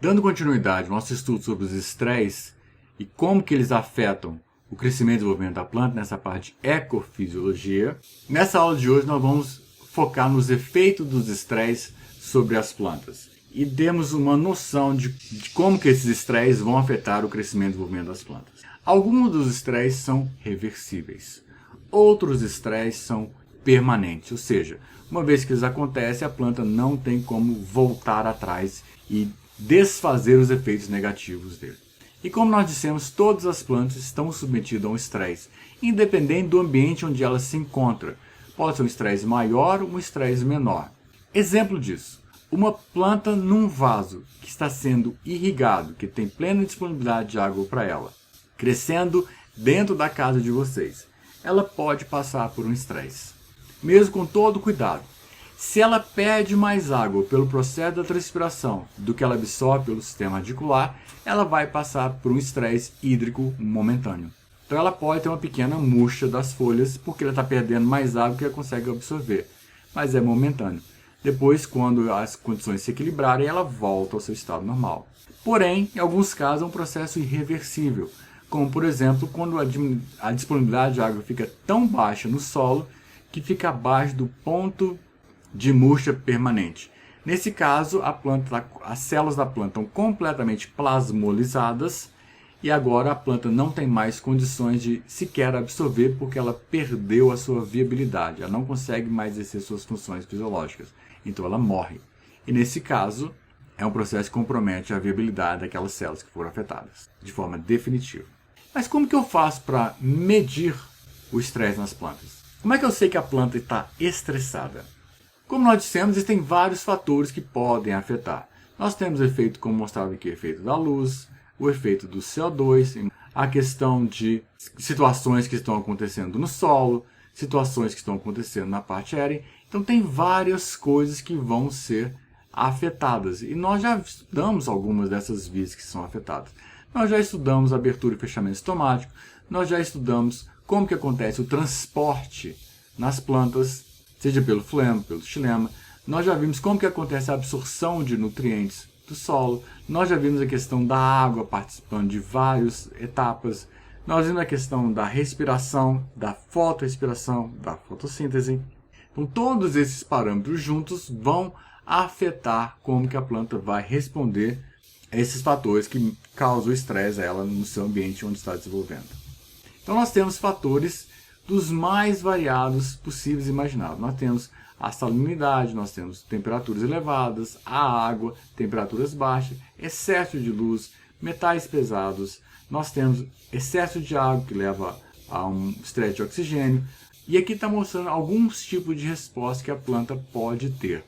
Dando continuidade ao nosso estudo sobre os estresses e como que eles afetam o crescimento e desenvolvimento da planta, nessa parte de ecofisiologia, nessa aula de hoje nós vamos focar nos efeitos dos estresses sobre as plantas e demos uma noção de como que esses estresses vão afetar o crescimento e desenvolvimento das plantas. Alguns dos estresses são reversíveis, outros estresses são permanentes, ou seja, uma vez que eles acontecem, a planta não tem como voltar atrás e desfazer os efeitos negativos dele. E como nós dissemos, todas as plantas estão submetidas a um estresse, independente do ambiente onde ela se encontra. Pode ser um estresse maior ou um estresse menor. Exemplo disso, uma planta num vaso que está sendo irrigado, que tem plena disponibilidade de água para ela, crescendo dentro da casa de vocês, ela pode passar por um estresse, mesmo com todo cuidado. Se ela perde mais água pelo processo da transpiração do que ela absorve pelo sistema radicular, ela vai passar por um estresse hídrico momentâneo. Então ela pode ter uma pequena murcha das folhas porque ela está perdendo mais água que ela consegue absorver, mas é momentâneo. Depois, quando as condições se equilibrarem, ela volta ao seu estado normal. Porém, em alguns casos é um processo irreversível, como por exemplo quando a disponibilidade de água fica tão baixa no solo que fica abaixo do ponto de murcha permanente. Nesse caso, as células da planta estão completamente plasmolizadas e agora a planta não tem mais condições de sequer absorver porque ela perdeu a sua viabilidade. Ela não consegue mais exercer suas funções fisiológicas. Então ela morre. E nesse caso, é um processo que compromete a viabilidade daquelas células que foram afetadas de forma definitiva. Mas como que eu faço para medir o estresse nas plantas? Como é que eu sei que a planta está estressada? Como nós dissemos, existem vários fatores que podem afetar. Nós temos o efeito, como mostrava aqui, o efeito da luz, o efeito do CO2, a questão de situações que estão acontecendo no solo, situações que estão acontecendo na parte aérea. Então tem várias coisas que vão ser afetadas. E nós já estudamos algumas dessas vias que são afetadas. Nós já estudamos abertura e fechamento estomático, nós já estudamos como que acontece o transporte nas plantas, seja pelo flema, pelo xilema. Nós já vimos como que acontece a absorção de nutrientes do solo. Nós já vimos a questão da água participando de várias etapas. Nós vimos a questão da respiração, da fotorrespiração, da fotossíntese. Então, todos esses parâmetros juntos vão afetar como que a planta vai responder a esses fatores que causam estresse a ela no seu ambiente onde está desenvolvendo. Então, nós temos fatores dos mais variados possíveis e imagináveis. Nós temos a salinidade, nós temos temperaturas elevadas, a água, temperaturas baixas, excesso de luz, metais pesados, nós temos excesso de água que leva a um estresse de oxigênio. E aqui está mostrando alguns tipos de resposta que a planta pode ter,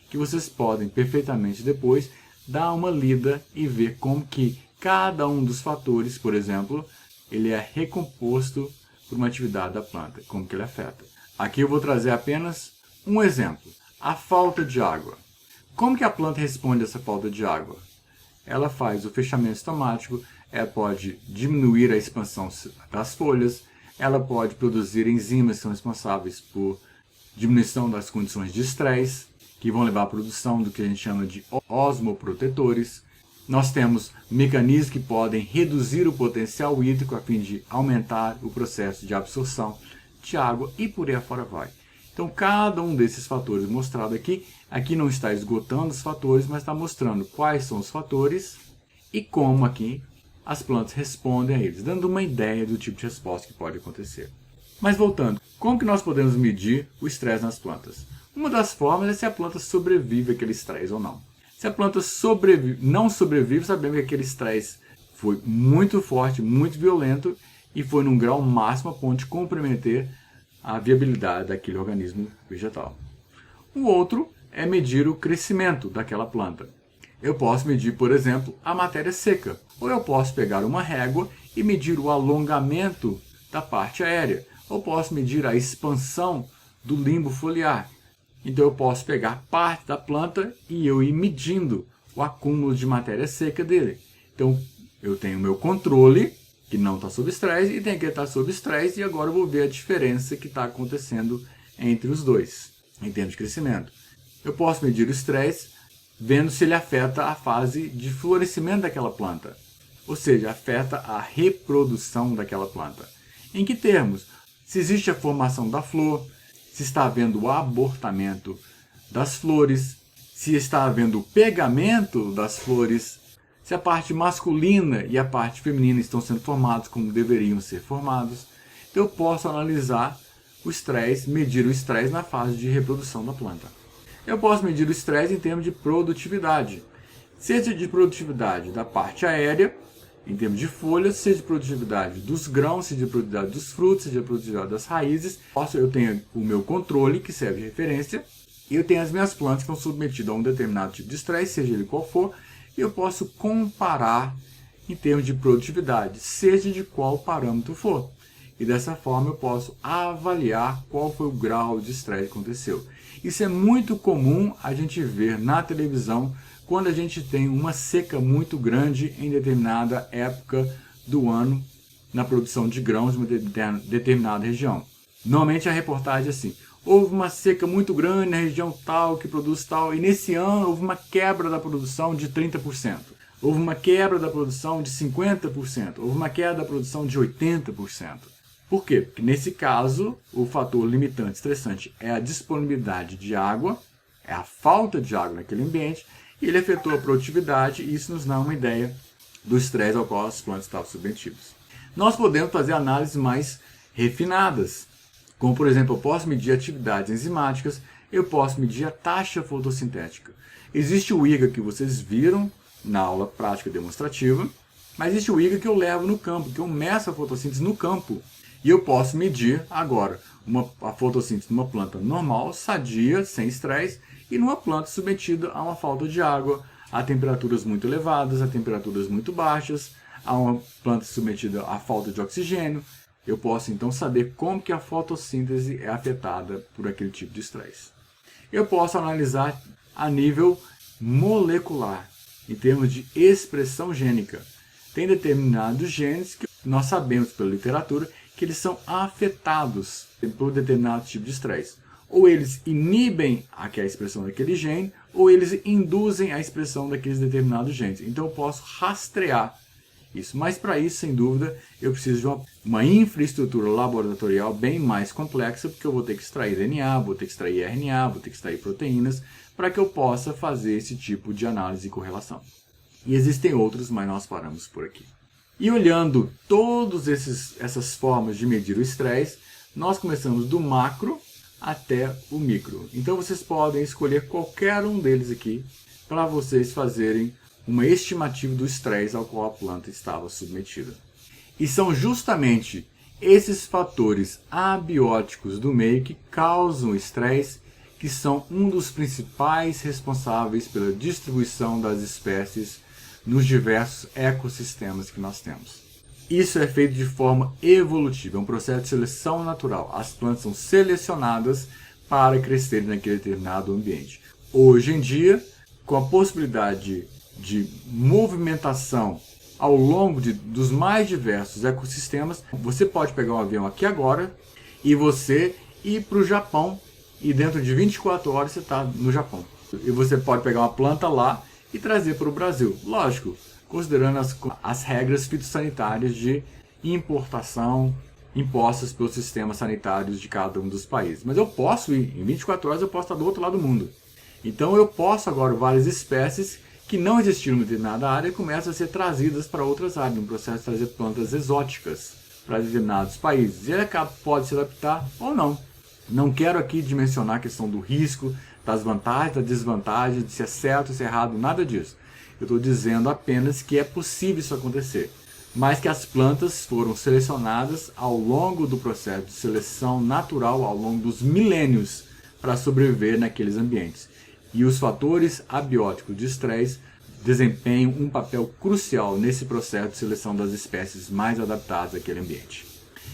que vocês podem perfeitamente depois dar uma lida e ver como que cada um dos fatores, por exemplo, ele é recomposto por uma atividade da planta, como que ele afeta. Aqui eu vou trazer apenas um exemplo, a falta de água. Como que a planta responde a essa falta de água? Ela faz o fechamento estomático, ela pode diminuir a expansão das folhas, ela pode produzir enzimas que são responsáveis por diminuição das condições de estresse, que vão levar à produção do que a gente chama de osmoprotetores. Nós temos mecanismos que podem reduzir o potencial hídrico a fim de aumentar o processo de absorção de água e por aí afora vai. Então, cada um desses fatores mostrado aqui não está esgotando os fatores, mas está mostrando quais são os fatores e como aqui as plantas respondem a eles, dando uma ideia do tipo de resposta que pode acontecer. Mas voltando, como que nós podemos medir o estresse nas plantas? Uma das formas é se a planta sobrevive àquele estresse ou não. Se a planta não sobrevive, sabemos que aquele estresse foi muito forte, muito violento e foi num grau máximo a ponto de comprometer a viabilidade daquele organismo vegetal. O outro é medir o crescimento daquela planta. Eu posso medir, por exemplo, a matéria seca, ou eu posso pegar uma régua e medir o alongamento da parte aérea, ou posso medir a expansão do limbo foliar. Então eu posso pegar parte da planta e eu ir medindo o acúmulo de matéria seca dele. Então eu tenho o meu controle, que não está sob estresse, e tem aquele que está sob estresse, e agora eu vou ver a diferença que está acontecendo entre os dois, em termos de crescimento. Eu posso medir o estresse vendo se ele afeta a fase de florescimento daquela planta, ou seja, afeta a reprodução daquela planta. Em que termos? Se existe a formação da flor, se está havendo o abortamento das flores, se está havendo o pegamento das flores, se a parte masculina e a parte feminina estão sendo formados como deveriam ser formados. Então eu posso analisar o estresse, medir o estresse na fase de reprodução da planta. Eu posso medir o estresse em termos de produtividade, seja de produtividade da parte aérea, em termos de folhas, seja de produtividade dos grãos, seja de produtividade dos frutos, seja de produtividade das raízes. Eu tenho o meu controle, que serve de referência, e eu tenho as minhas plantas que estão submetidas a um determinado tipo de estresse, seja ele qual for, e eu posso comparar em termos de produtividade, seja de qual parâmetro for. E dessa forma eu posso avaliar qual foi o grau de estresse que aconteceu. Isso é muito comum a gente ver na televisão quando a gente tem uma seca muito grande em determinada época do ano na produção de grãos em uma determinada região. Normalmente a reportagem é assim: houve uma seca muito grande na região tal, que produz tal, e nesse ano houve uma quebra da produção de 30%. Houve uma quebra da produção de 50%. Houve uma queda da produção de 80%. Por quê? Porque nesse caso, o fator limitante estressante é a disponibilidade de água, é a falta de água naquele ambiente, e ele afetou a produtividade, e isso nos dá uma ideia do estresse ao qual as plantas estavam submetidas. Nós podemos fazer análises mais refinadas, como por exemplo, eu posso medir atividades enzimáticas, eu posso medir a taxa fotossintética. Existe o IGA que vocês viram na aula prática demonstrativa, mas existe o IGA que eu levo no campo, que eu meço a fotossíntese no campo. E eu posso medir agora a fotossíntese numa planta normal, sadia, sem estresse, e numa planta submetida a uma falta de água, a temperaturas muito elevadas, a temperaturas muito baixas, a uma planta submetida à falta de oxigênio. Eu posso então saber como que a fotossíntese é afetada por aquele tipo de estresse. Eu posso analisar a nível molecular, em termos de expressão gênica. Tem determinados genes que nós sabemos pela literatura que eles são afetados por determinado tipo de estresse. Ou eles inibem a expressão daquele gene, ou eles induzem a expressão daqueles determinados genes. Então eu posso rastrear isso. Mas para isso, sem dúvida, eu preciso de uma infraestrutura laboratorial bem mais complexa, porque eu vou ter que extrair DNA, vou ter que extrair RNA, vou ter que extrair proteínas, para que eu possa fazer esse tipo de análise e correlação. E existem outros, mas nós paramos por aqui. E olhando todas essas formas de medir o estresse, nós começamos do macro até o micro. Então vocês podem escolher qualquer um deles aqui para vocês fazerem uma estimativa do estresse ao qual a planta estava submetida. E são justamente esses fatores abióticos do meio que causam estresse, que são um dos principais responsáveis pela distribuição das espécies nos diversos ecossistemas que nós temos. Isso é feito de forma evolutiva, é um processo de seleção natural. As plantas são selecionadas para crescerem naquele determinado ambiente. Hoje em dia, com a possibilidade de movimentação ao longo dos mais diversos ecossistemas, você pode pegar um avião aqui agora e você ir para o Japão, e dentro de 24 horas você está no Japão. E você pode pegar uma planta lá e trazer para o Brasil. Lógico, considerando as regras fitossanitárias de importação impostas pelos sistemas sanitários de cada um dos países. Mas eu posso ir, em 24 horas eu posso estar do outro lado do mundo. Então eu posso agora várias espécies que não existiram em determinada área começam a ser trazidas para outras áreas, no processo de trazer plantas exóticas para determinados países. E ele pode se adaptar ou não. Não quero aqui dimensionar a questão do risco, das vantagens, das desvantagens, de se é certo, se é errado, nada disso. Eu estou dizendo apenas que é possível isso acontecer, mas que as plantas foram selecionadas ao longo do processo de seleção natural, ao longo dos milênios, para sobreviver naqueles ambientes. E os fatores abióticos de estresse desempenham um papel crucial nesse processo de seleção das espécies mais adaptadas àquele ambiente.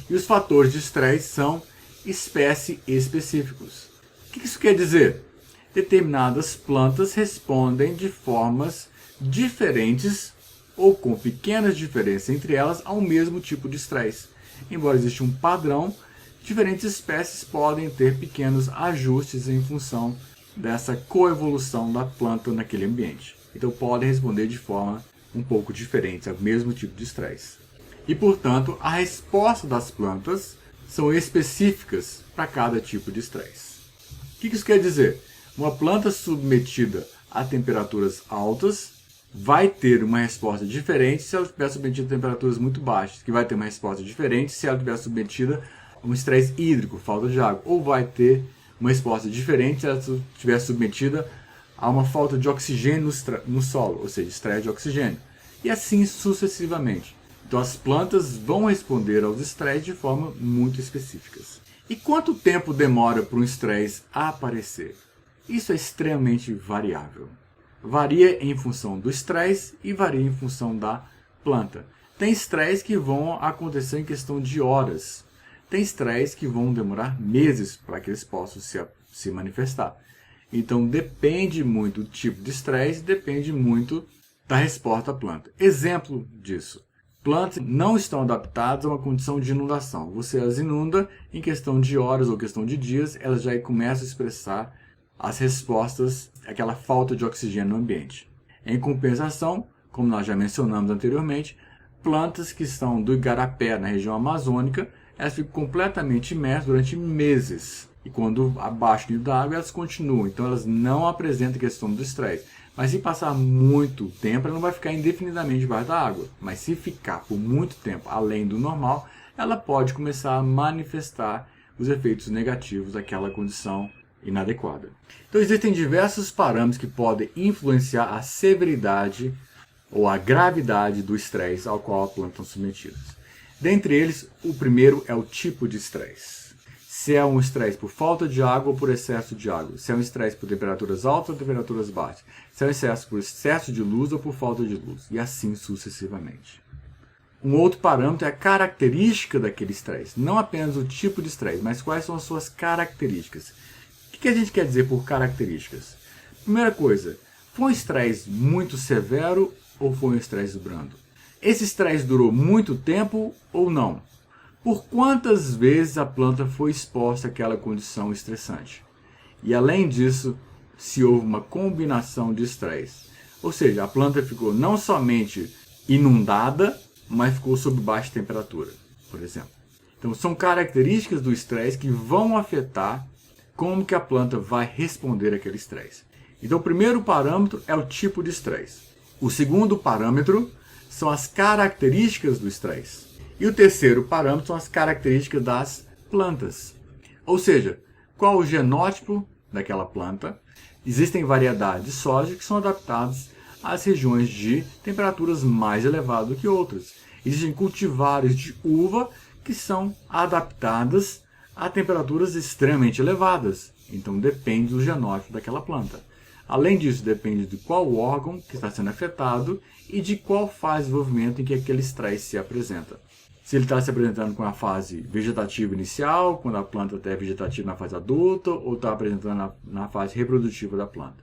E os fatores de estresse são espécie específicos. O que isso quer dizer? Determinadas plantas respondem de formas diferentes ou com pequenas diferenças entre elas ao mesmo tipo de estresse. Embora exista um padrão, diferentes espécies podem ter pequenos ajustes em função dessa coevolução da planta naquele ambiente. Então podem responder de forma um pouco diferente ao mesmo tipo de estresse. E, portanto, a resposta das plantas são específicas para cada tipo de estresse. O que isso quer dizer? Uma planta submetida a temperaturas altas vai ter uma resposta diferente se ela estiver submetida a temperaturas muito baixas, que vai ter uma resposta diferente se ela estiver submetida a um estresse hídrico, falta de água, ou vai ter uma resposta diferente se ela estiver submetida a uma falta de oxigênio no solo, ou seja, estresse de oxigênio, e assim sucessivamente. Então as plantas vão responder aos estresses de forma muito específicas. E quanto tempo demora para um estresse aparecer? Isso é extremamente variável. Varia em função do estresse e varia em função da planta. Tem estresses que vão acontecer em questão de horas. Tem estresses que vão demorar meses para que eles possam se manifestar. Então depende muito do tipo de estresse, depende muito da resposta da planta. Exemplo disso. Plantas não estão adaptadas a uma condição de inundação. Você as inunda, em questão de horas ou questão de dias, elas já começam a expressar as respostas àquela falta de oxigênio no ambiente. Em compensação, como nós já mencionamos anteriormente, plantas que estão do igarapé, na região amazônica, elas ficam completamente imersas durante meses. E quando abaixo do nível da água, elas continuam. Então elas não apresentam questão do estresse. Mas se passar muito tempo, ela não vai ficar indefinidamente debaixo da água. Mas se ficar por muito tempo além do normal, ela pode começar a manifestar os efeitos negativos daquela condição inadequada. Então existem diversos parâmetros que podem influenciar a severidade ou a gravidade do estresse ao qual a planta está submetida. Dentre eles, o primeiro é o tipo de estresse. Se é um estresse por falta de água ou por excesso de água. Se é um estresse por temperaturas altas ou temperaturas baixas. Se é um excesso por excesso de luz ou por falta de luz. E assim sucessivamente. Um outro parâmetro é a característica daquele estresse. Não apenas o tipo de estresse, mas quais são as suas características. O que a gente quer dizer por características? Primeira coisa, foi um estresse muito severo ou foi um estresse brando? Esse estresse durou muito tempo ou não? Por quantas vezes a planta foi exposta àquela condição estressante? E além disso, se houve uma combinação de estresse. Ou seja, a planta ficou não somente inundada, mas ficou sob baixa temperatura, por exemplo. Então são características do estresse que vão afetar como que a planta vai responder àquele estresse. Então o primeiro parâmetro é o tipo de estresse. O segundo parâmetro são as características do estresse. E o terceiro parâmetro são as características das plantas. Ou seja, qual o genótipo daquela planta. Existem variedades de soja que são adaptadas às regiões de temperaturas mais elevadas do que outras. Existem cultivares de uva que são adaptadas a temperaturas extremamente elevadas. Então depende do genótipo daquela planta. Além disso, depende de qual órgão que está sendo afetado e de qual fase de desenvolvimento em que aquele estresse se apresenta. Se ele está se apresentando com a fase vegetativa inicial, quando a planta está vegetativa na fase adulta, ou está apresentando na fase reprodutiva da planta.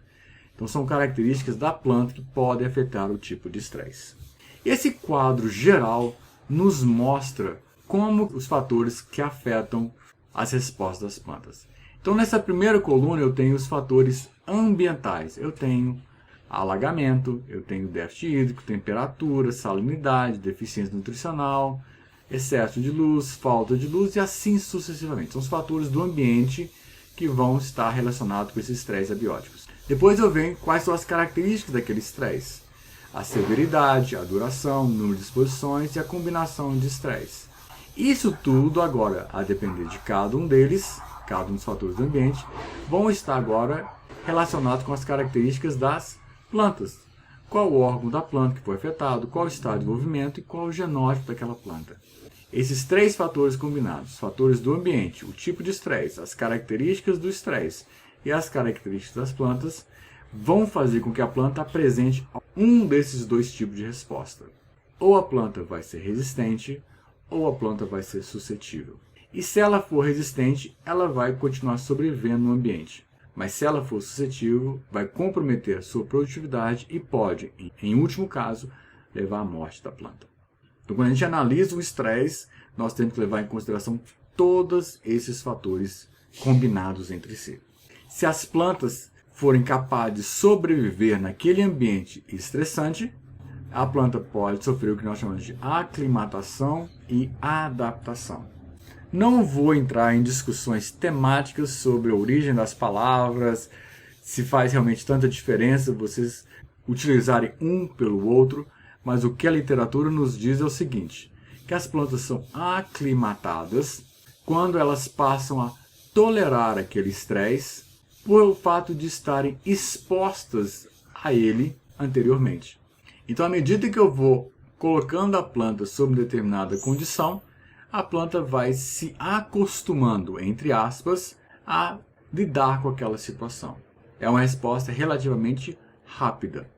Então são características da planta que podem afetar o tipo de estresse. Esse quadro geral nos mostra como os fatores que afetam as respostas das plantas. Então nessa primeira coluna eu tenho os fatores ambientais. Eu tenho alagamento, eu tenho déficit hídrico, temperatura, salinidade, deficiência nutricional, excesso de luz, falta de luz e assim sucessivamente. São os fatores do ambiente que vão estar relacionados com esses estresses abióticos. Depois eu venho quais são as características daquele estresse. A severidade, a duração, o número de exposições e a combinação de estresse. Isso tudo agora, a depender de cada um deles, cada um dos fatores do ambiente, vão estar agora relacionados com as características das plantas. Qual o órgão da planta que foi afetado, qual o estado de desenvolvimento e qual o genótipo daquela planta. Esses três fatores combinados, os fatores do ambiente, o tipo de estresse, as características do estresse e as características das plantas, vão fazer com que a planta apresente um desses dois tipos de resposta. Ou a planta vai ser resistente, ou a planta vai ser suscetível. E se ela for resistente, ela vai continuar sobrevivendo no ambiente. Mas se ela for suscetível, vai comprometer a sua produtividade e pode, em último caso, levar à morte da planta. Então, quando a gente analisa o estresse, nós temos que levar em consideração todos esses fatores combinados entre si. Se as plantas forem capazes de sobreviver naquele ambiente estressante, a planta pode sofrer o que nós chamamos de aclimatação e adaptação. Não vou entrar em discussões temáticas sobre a origem das palavras, se faz realmente tanta diferença vocês utilizarem um pelo outro, mas o que a literatura nos diz é o seguinte, que as plantas são aclimatadas quando elas passam a tolerar aquele estresse por fato de estarem expostas a ele anteriormente. Então, à medida que eu vou colocando a planta sob determinada condição, a planta vai se acostumando, entre aspas, a lidar com aquela situação. É uma resposta relativamente rápida.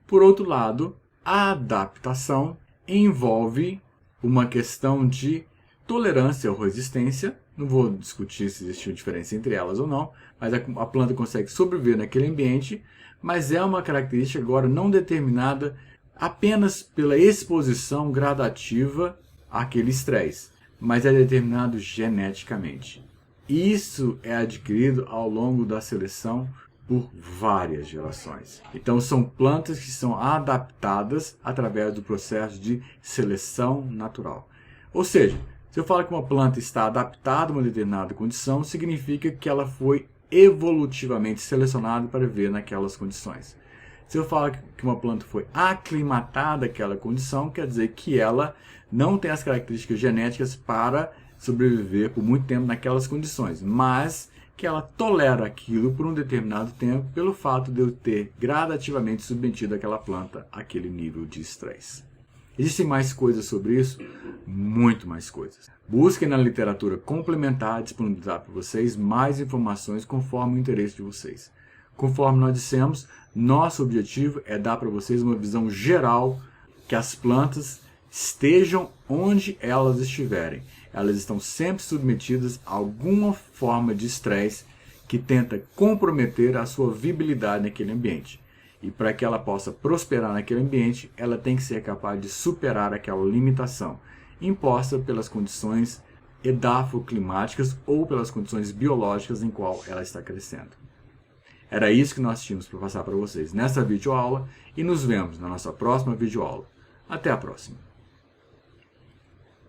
Por outro lado, a adaptação envolve uma questão de tolerância ou resistência. Não vou discutir se existe diferença entre elas ou não, mas a planta consegue sobreviver naquele ambiente, mas é uma característica agora não determinada apenas pela exposição gradativa àquele estresse, mas é determinado geneticamente. Isso é adquirido ao longo da seleção por várias gerações. Então são plantas que são adaptadas através do processo de seleção natural. Ou seja, se eu falo que uma planta está adaptada a uma determinada condição, significa que ela foi evolutivamente selecionada para viver naquelas condições. Se eu falo que uma planta foi aclimatada àquela condição, quer dizer que ela não tem as características genéticas para sobreviver por muito tempo naquelas condições, mas que ela tolera aquilo por um determinado tempo pelo fato de eu ter gradativamente submetido aquela planta àquele nível de estresse. Existem mais coisas sobre isso? Muito mais coisas. Busquem na literatura complementar disponibilizar para vocês mais informações conforme o interesse de vocês. Conforme nós dissemos, nosso objetivo é dar para vocês uma visão geral que as plantas estejam onde elas estiverem. Elas estão sempre submetidas a alguma forma de estresse que tenta comprometer a sua viabilidade naquele ambiente. E para que ela possa prosperar naquele ambiente, ela tem que ser capaz de superar aquela limitação imposta pelas condições edafoclimáticas ou pelas condições biológicas em qual ela está crescendo. Era isso que nós tínhamos para passar para vocês nessa videoaula e nos vemos na nossa próxima videoaula. Até a próxima!